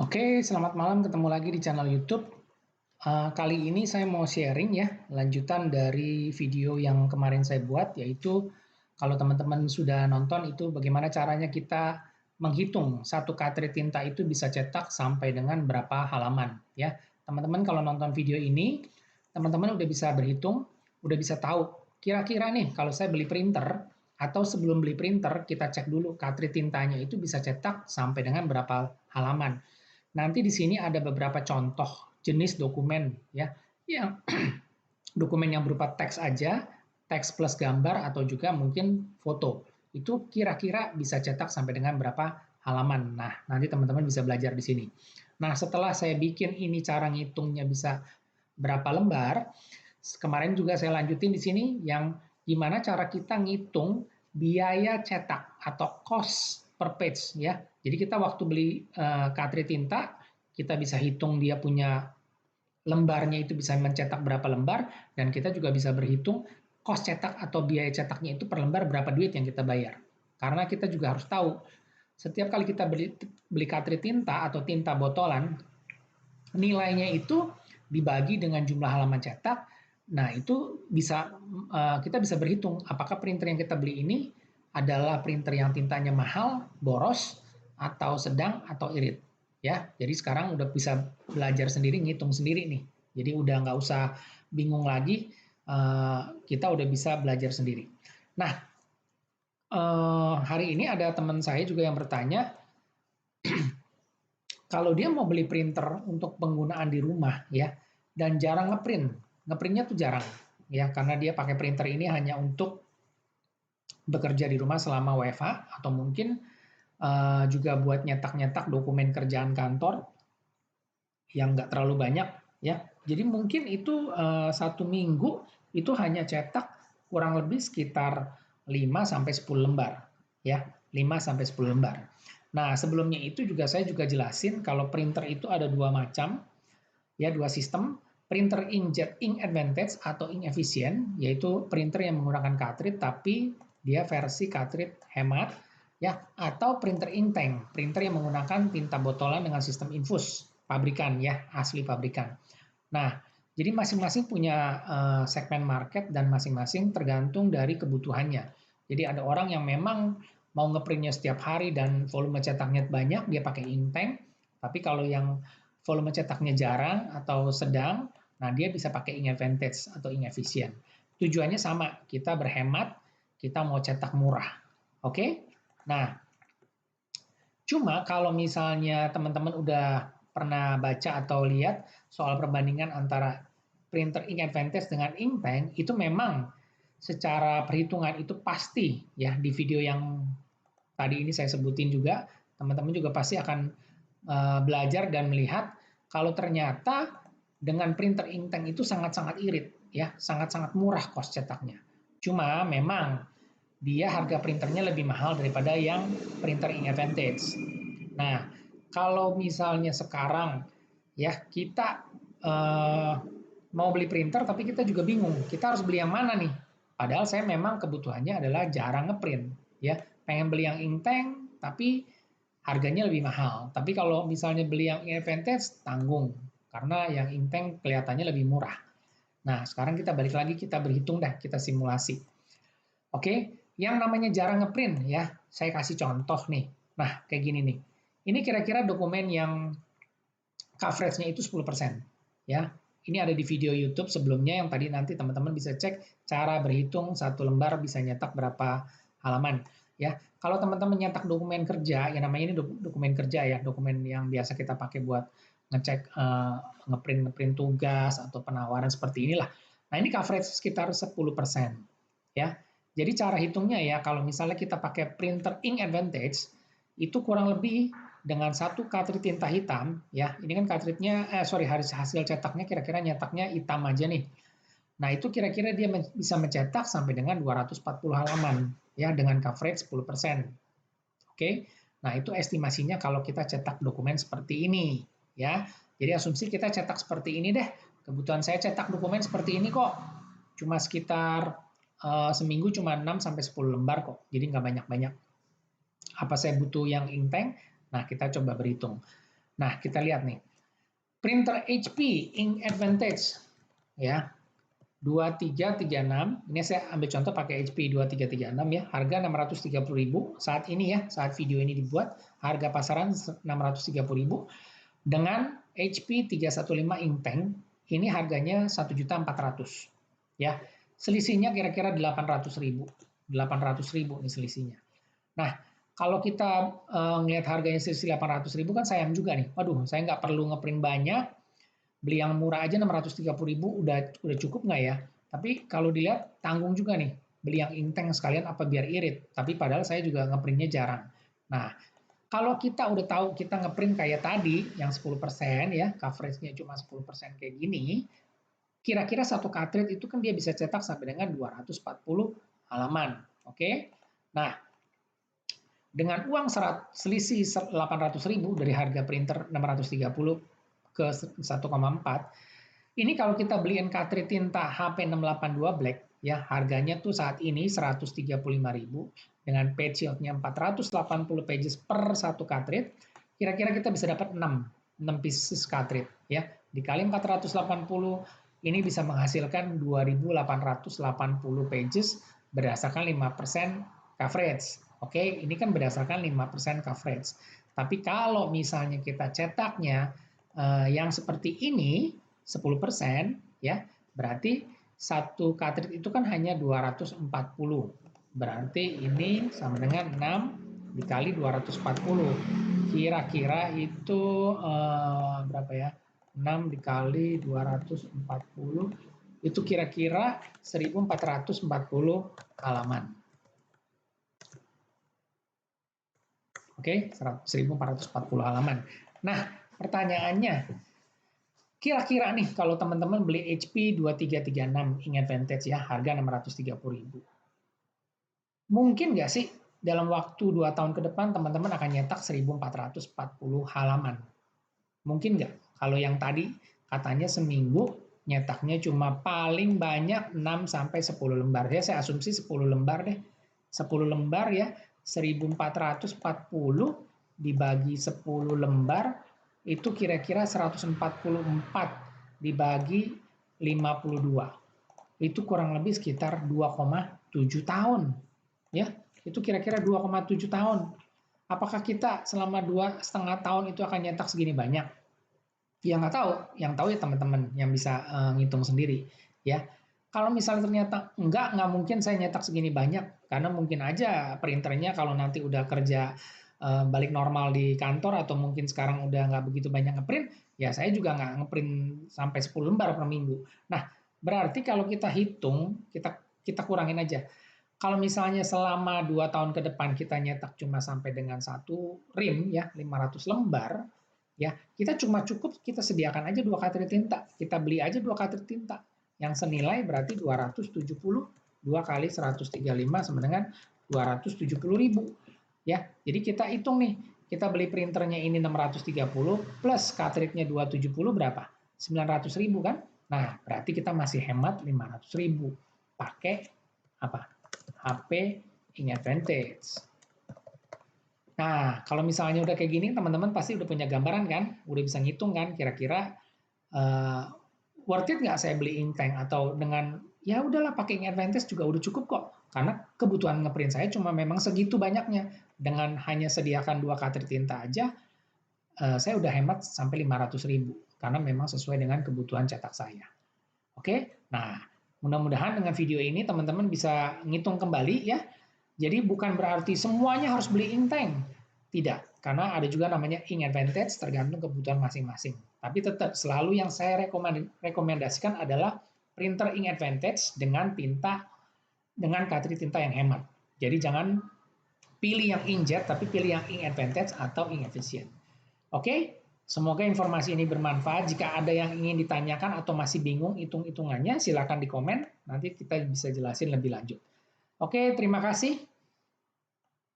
Oke, selamat malam. Ketemu lagi di channel YouTube. Kali ini saya mau sharing ya, lanjutan dari video yang kemarin saya buat, yaitu kalau teman-teman sudah nonton itu bagaimana caranya kita menghitung satu cartridge tinta itu bisa cetak sampai dengan berapa halaman ya. Teman-teman kalau nonton video ini, teman-teman udah bisa berhitung, udah bisa tahu kira-kira nih kalau saya beli printer atau sebelum beli printer kita cek dulu cartridge tintanya itu bisa cetak sampai dengan berapa halaman. Nanti di sini ada beberapa contoh jenis dokumen ya, yang dokumen yang berupa teks aja, teks plus gambar atau juga mungkin foto. Itu kira-kira bisa cetak sampai dengan berapa halaman. Nah, nanti teman-teman bisa belajar di sini. Nah, setelah saya bikin ini cara ngitungnya bisa berapa lembar, kemarin juga saya lanjutin di sini yang gimana cara kita ngitung biaya cetak atau cost per page ya. Jadi kita waktu beli cartridge tinta, kita bisa hitung dia punya lembarnya itu bisa mencetak berapa lembar, dan kita juga bisa berhitung cost cetak atau biaya cetaknya itu per lembar berapa duit yang kita bayar. Karena kita juga harus tahu, setiap kali kita beli cartridge tinta atau tinta botolan, nilainya itu dibagi dengan jumlah halaman cetak. Nah, itu bisa kita bisa berhitung apakah printer yang kita beli ini adalah printer yang tintanya mahal, boros, atau sedang atau irit. Ya, jadi sekarang udah bisa belajar sendiri, ngitung sendiri nih. Jadi udah nggak usah bingung lagi, kita udah bisa belajar sendiri. Nah, hari ini ada teman saya juga yang bertanya, kalau dia mau beli printer untuk penggunaan di rumah ya, dan jarang ngeprint, ngeprintnya tuh jarang ya, karena dia pakai printer ini hanya untuk bekerja di rumah selama WFH atau mungkin juga buat nyetak-nyetak dokumen kerjaan kantor yang nggak terlalu banyak ya. Jadi mungkin itu satu minggu itu hanya cetak kurang lebih sekitar 5 sampai 10 lembar ya, 5 sampai 10 lembar. Nah, sebelumnya itu juga saya juga jelasin kalau printer itu ada dua macam ya, dua sistem. Printer inkjet ink advantage atau ink efficient, yaitu printer yang menggunakan cartridge tapi dia versi cartridge hemat ya, atau printer ink tank, printer yang menggunakan tinta botolan dengan sistem infus pabrikan ya, asli pabrikan. Nah, jadi masing-masing punya segmen market dan masing-masing tergantung dari kebutuhannya. Jadi ada orang yang memang mau ngeprintnya setiap hari dan volume cetaknya banyak, dia pakai ink tank. Tapi kalau yang volume cetaknya jarang atau sedang, nah dia bisa pakai ink advantage atau ink efficient. Tujuannya sama, kita berhemat, kita mau cetak murah. Oke? Nah, cuma kalau misalnya teman-teman udah pernah baca atau lihat soal perbandingan antara printer ink advantage dengan ink tank, itu memang secara perhitungan itu pasti ya, di video yang tadi ini saya sebutin juga, teman-teman juga pasti akan belajar dan melihat kalau ternyata dengan printer ink tank itu sangat-sangat irit ya, sangat-sangat murah cost cetaknya. Cuma memang dia harga printernya lebih mahal daripada yang printer ink advantage. Nah, kalau misalnya sekarang ya kita mau beli printer tapi kita juga bingung, kita harus beli yang mana nih? Padahal saya memang kebutuhannya adalah jarang ngeprint ya, pengen beli yang ink tank tapi harganya lebih mahal. Tapi kalau misalnya beli yang ink advantage tanggung karena yang ink tank kelihatannya lebih murah. Nah, sekarang kita balik lagi, kita berhitung dah, kita simulasi. Oke, yang namanya jarang ngeprint ya, saya kasih contoh nih. Nah, kayak gini nih. Ini kira-kira dokumen yang coverage-nya itu 10%. Ya, ini ada di video YouTube sebelumnya yang tadi nanti teman-teman bisa cek cara berhitung satu lembar bisa nyetak berapa halaman. Ya, kalau teman-teman nyetak dokumen kerja, yang namanya ini dokumen kerja ya, dokumen yang biasa kita pakai buat ngecek ngeprint tugas atau penawaran seperti inilah. Nah, ini coverage sekitar 10%. Ya, jadi cara hitungnya ya, kalau misalnya kita pakai printer ink advantage, itu kurang lebih dengan satu cartridge tinta hitam, ya, ini kan cartridge-nya, hasil cetaknya kira-kira nyetaknya hitam aja nih. Nah, itu kira-kira dia bisa mencetak sampai dengan 240 halaman, ya, dengan coverage 10%. Oke, nah itu estimasinya kalau kita cetak dokumen seperti ini, ya. Jadi asumsi kita cetak seperti ini deh, kebutuhan saya cetak dokumen seperti ini kok, cuma sekitar seminggu cuma 6 sampai 10 lembar kok. Jadi nggak banyak-banyak. Apa saya butuh yang ink tank? Nah, kita coba berhitung. Nah, kita lihat nih. Printer HP Ink Advantage ya. 2336. Ini saya ambil contoh pakai HP 2336 ya. Harga 630.000 saat ini ya, saat video ini dibuat, harga pasaran 630.000 dengan HP 315 Inktank. Ini harganya 1.400.000 ya. Selisihnya kira-kira 800.000. 800.000 ini selisihnya. Nah, kalau kita ngelihat harganya selisih 800.000 kan sayang juga nih. Waduh, saya nggak perlu ngeprint banyak, beli yang murah aja 630.000 udah cukup nggak ya? Tapi kalau dilihat tanggung juga nih, beli yang Inktank sekalian apa biar irit. Tapi padahal saya juga ngeprintnya jarang. Nah, kalau kita udah tahu kita ngeprint kayak tadi, yang 10% ya, coverage-nya cuma 10% kayak gini, kira-kira satu cartridge itu kan dia bisa cetak sampai dengan 240 halaman. Oke? Nah, dengan uang selisih 800.000 dari harga printer 630 ke 1,4, ini kalau kita beliin cartridge tinta HP 682 Black, ya harganya tuh saat ini 135.000 dengan page yield-nya 480 pages per satu cartridge, kira-kira kita bisa dapat 6 pieces cartridge ya. Dikali 480 ini bisa menghasilkan 2.880 pages berdasarkan 5% coverage. Oke, ini kan berdasarkan 5% coverage. Tapi kalau misalnya kita cetaknya yang seperti ini 10% ya, berarti satu cartridge itu kan hanya 240. Berarti ini sama dengan 6 dikali 240. Kira-kira itu berapa ya? 6 dikali 240 itu kira-kira 1440 halaman. Oke, 1440 halaman. Nah, pertanyaannya, kira-kira nih kalau teman-teman beli HP 2336 Ink Advantage ya, harga 630.000. Mungkin nggak sih dalam waktu 2 tahun ke depan teman-teman akan nyetak 1440 halaman? Mungkin nggak? Kalau yang tadi katanya seminggu nyetaknya cuma paling banyak 6-10 lembar. Ya, saya asumsi 10 lembar deh. 10 lembar ya, 1440 dibagi 10 lembar, itu kira-kira 144 dibagi 52. Itu kurang lebih sekitar 2,7 tahun. Ya, itu kira-kira 2,7 tahun. Apakah kita selama 2,5 tahun itu akan nyetak segini banyak? Ya nggak tahu, yang tahu ya teman-teman yang bisa ngitung sendiri. Ya, kalau misalnya ternyata nggak mungkin saya nyetak segini banyak, karena mungkin aja printernya kalau nanti udah kerja balik normal di kantor atau mungkin sekarang udah nggak begitu banyak ngeprint, ya saya juga nggak ngeprint sampai 10 lembar per minggu. Nah, berarti kalau kita hitung, kita kurangin aja. Kalau misalnya selama 2 tahun ke depan kita nyetak cuma sampai dengan 1 rim ya, 500 lembar, ya kita cuma cukup kita sediakan aja 2 cartridge tinta. Kita beli aja 2 cartridge tinta yang senilai berarti 270, 2 kali 135 sama dengan 270.000 ya. Jadi kita hitung nih, kita beli printernya ini 630 plus cartridge-nya 270 berapa? 900.000 kan? Nah, berarti kita masih hemat 500.000 pakai apa? HP Ink Advantage. Nah, kalau misalnya udah kayak gini, teman-teman pasti udah punya gambaran kan? Udah bisa ngitung kan? Kira-kira worth it nggak saya beli Inktank? Atau dengan, ya udahlah pakai Ink Advantage juga udah cukup kok. Karena kebutuhan ngeprint saya cuma memang segitu banyaknya. Dengan hanya sediakan 2 cartridge tinta aja, saya udah hemat sampai 500.000. Karena memang sesuai dengan kebutuhan cetak saya. Oke? Nah, mudah-mudahan dengan video ini teman-teman bisa ngitung kembali ya. Jadi bukan berarti semuanya harus beli Inktank. Tidak, karena ada juga namanya Ink Advantage tergantung kebutuhan masing-masing. Tapi tetap selalu yang saya rekomendasikan adalah printer Ink Advantage dengan tinta, dengan cartridge tinta yang hemat. Jadi jangan pilih yang inkjet, tapi pilih yang Ink Advantage atau Ink Efficient. Oke, semoga informasi ini bermanfaat. Jika ada yang ingin ditanyakan atau masih bingung hitung-hitungannya, silakan di komen. Nanti kita bisa jelasin lebih lanjut. Oke, terima kasih.